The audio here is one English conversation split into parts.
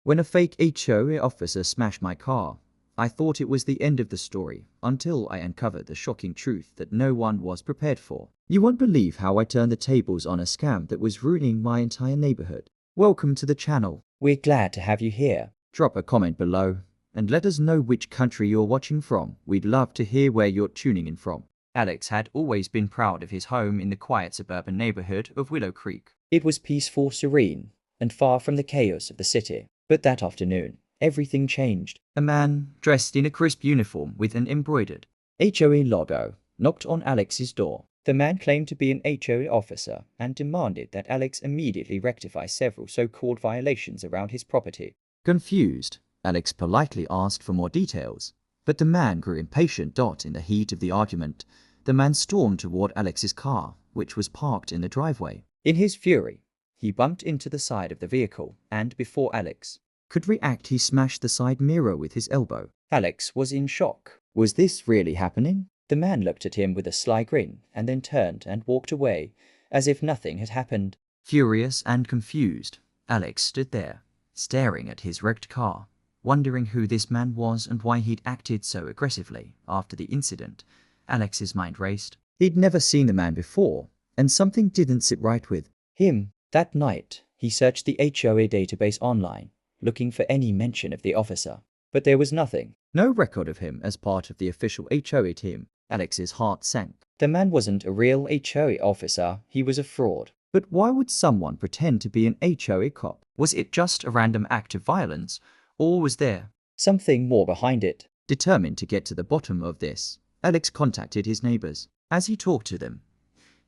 When a fake HOA officer smashed my car, I thought it was the end of the story until I uncovered the shocking truth that no one was prepared for. You won't believe how I turned the tables on a scam that was ruining my entire neighborhood. Welcome to the channel. We're glad to have you here. Drop a comment below and let us know which country you're watching from. We'd love to hear where you're tuning in from. Alex had always been proud of his home in the quiet suburban neighborhood of Willow Creek. It was peaceful, serene, and far from the chaos of the city. But that afternoon, everything changed. A man, dressed in a crisp uniform with an embroidered HOA logo, knocked on Alex's door. The man claimed to be an HOA officer and demanded that Alex immediately rectify several so-called violations around his property. Confused, Alex politely asked for more details, but the man grew impatient. In the heat of the argument, the man stormed toward Alex's car, which was parked in the driveway. In his fury, he bumped into the side of the vehicle, and before Alex could react, he smashed the side mirror with his elbow. Alex was in shock. Was this really happening? The man looked at him with a sly grin and then turned and walked away, as if nothing had happened. Furious and confused, Alex stood there, staring at his wrecked car, wondering who this man was and why he'd acted so aggressively. After the incident, Alex's mind raced. He'd never seen the man before, and something didn't sit right with him. That night, he searched the HOA database online, looking for any mention of the officer. But there was nothing. No record of him as part of the official HOA team. Alex's heart sank. The man wasn't a real HOA officer, he was a fraud. But why would someone pretend to be an HOA cop? Was it just a random act of violence, or was there something more behind it? Determined to get to the bottom of this, Alex contacted his neighbors. As he talked to them,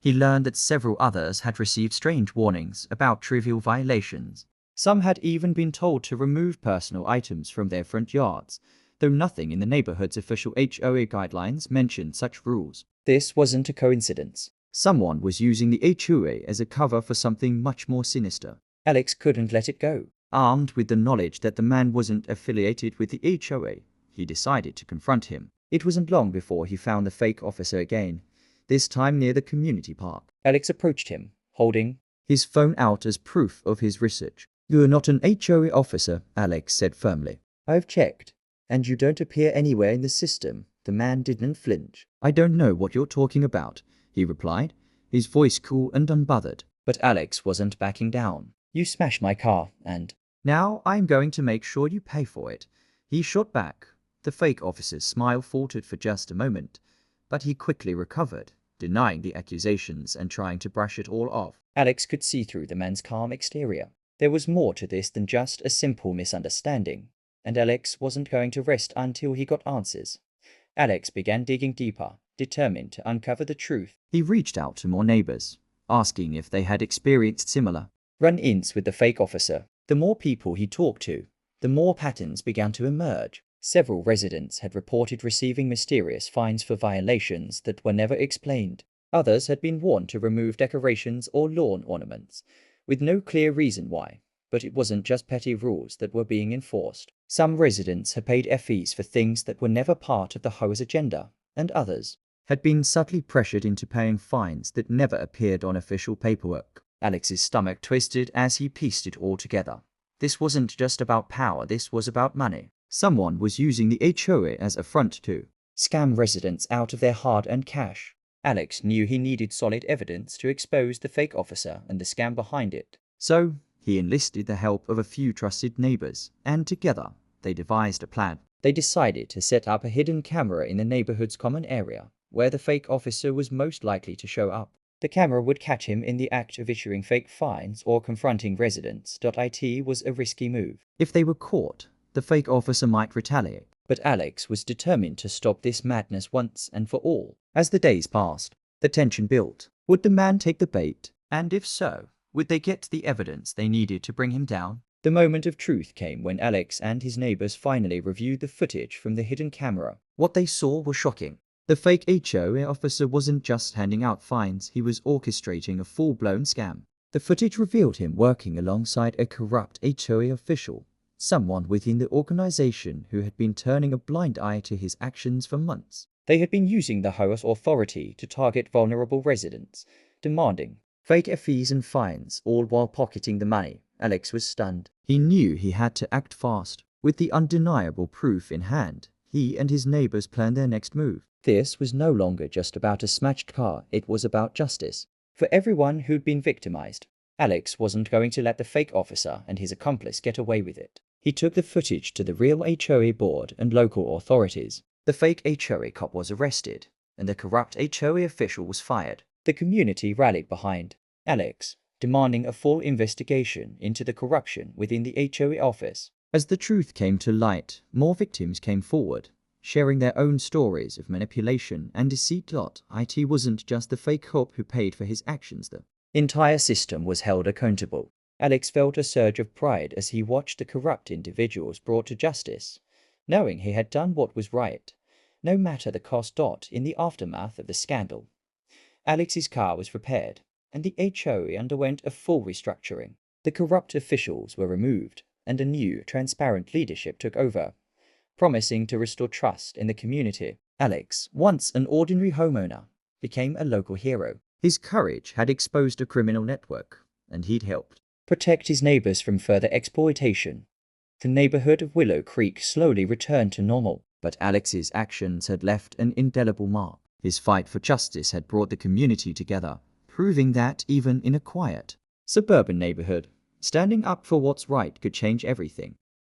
he learned that several others had received strange warnings about trivial violations. Some had even been told to remove personal items from their front yards, though nothing in the neighborhood's official HOA guidelines mentioned such rules. This wasn't a coincidence. Someone was using the HOA as a cover for something much more sinister. Alex couldn't let it go. Armed with the knowledge that the man wasn't affiliated with the HOA, he decided to confront him. It wasn't long before he found the fake officer again, this time near the community park. Alex approached him, holding his phone out as proof of his research. "You're not an HOA officer," Alex said firmly. "I've checked, and you don't appear anywhere in the system." The man didn't flinch. "I don't know what you're talking about," he replied, his voice cool and unbothered. But Alex wasn't backing down. "You smashed my car, and now I'm going to make sure you pay for it," he shot back. The fake officer's smile faltered for just a moment, but he quickly recovered, denying the accusations and trying to brush it all off. Alex could see through the man's calm exterior. There was more to this than just a simple misunderstanding, and Alex wasn't going to rest until he got answers. Alex began digging deeper, determined to uncover the truth. He reached out to more neighbors, asking if they had experienced similar run-ins with the fake officer. The more people he talked to, the more patterns began to emerge. Several residents had reported receiving mysterious fines for violations that were never explained. Others had been warned to remove decorations or lawn ornaments, with no clear reason why. But it wasn't just petty rules that were being enforced. Some residents had paid fees for things that were never part of the HOA's agenda, and others had been subtly pressured into paying fines that never appeared on official paperwork. Alex's stomach twisted as he pieced it all together. This wasn't just about power, this was about money. Someone was using the HOA as a front to scam residents out of their hard-earned cash. Alex knew he needed solid evidence to expose the fake officer and the scam behind it. So, he enlisted the help of a few trusted neighbors, and together, they devised a plan. They decided to set up a hidden camera in the neighborhood's common area, where the fake officer was most likely to show up. The camera would catch him in the act of issuing fake fines or confronting residents. It was a risky move. If they were caught, the fake officer might retaliate. But Alex was determined to stop this madness once and for all. As the days passed, the tension built. Would the man take the bait? And if so, would they get the evidence they needed to bring him down? The moment of truth came when Alex and his neighbors finally reviewed the footage from the hidden camera. What they saw was shocking. The fake HOA officer wasn't just handing out fines, he was orchestrating a full-blown scam. The footage revealed him working alongside a corrupt HOA official, someone within the organization who had been turning a blind eye to his actions for months. They had been using the HOA's authority to target vulnerable residents, demanding fake fees and fines, all while pocketing the money Alex was stunned. He knew he had to act fast. With the undeniable proof in hand, he and his neighbors planned their next move. This was no longer just about a smashed car, it was about justice. For everyone who'd been victimized, Alex wasn't going to let the fake officer and his accomplice get away with it. He took the footage to the real HOA board and local authorities. The fake HOA cop was arrested, and the corrupt HOA official was fired. The community rallied behind Alex, demanding a full investigation into the corruption within the HOA office. As the truth came to light, more victims came forward, sharing their own stories of manipulation and deceit. It wasn't just the fake cop who paid for his actions. The entire system was held accountable. Alex felt a surge of pride as he watched the corrupt individuals brought to justice, knowing he had done what was right, no matter the cost. In the aftermath of the scandal, Alex's car was repaired, and the HOA underwent a full restructuring. The corrupt officials were removed, and a new, transparent leadership took over, promising to restore trust in the community. Alex, once an ordinary homeowner, became a local hero. His courage had exposed a criminal network, and he'd helped protect his neighbors from further exploitation. The neighborhood of Willow Creek slowly returned to normal. But Alex's actions had left an indelible mark. His fight for justice had brought the community together, proving that even in a quiet, suburban neighborhood, standing up for what's right could change everything.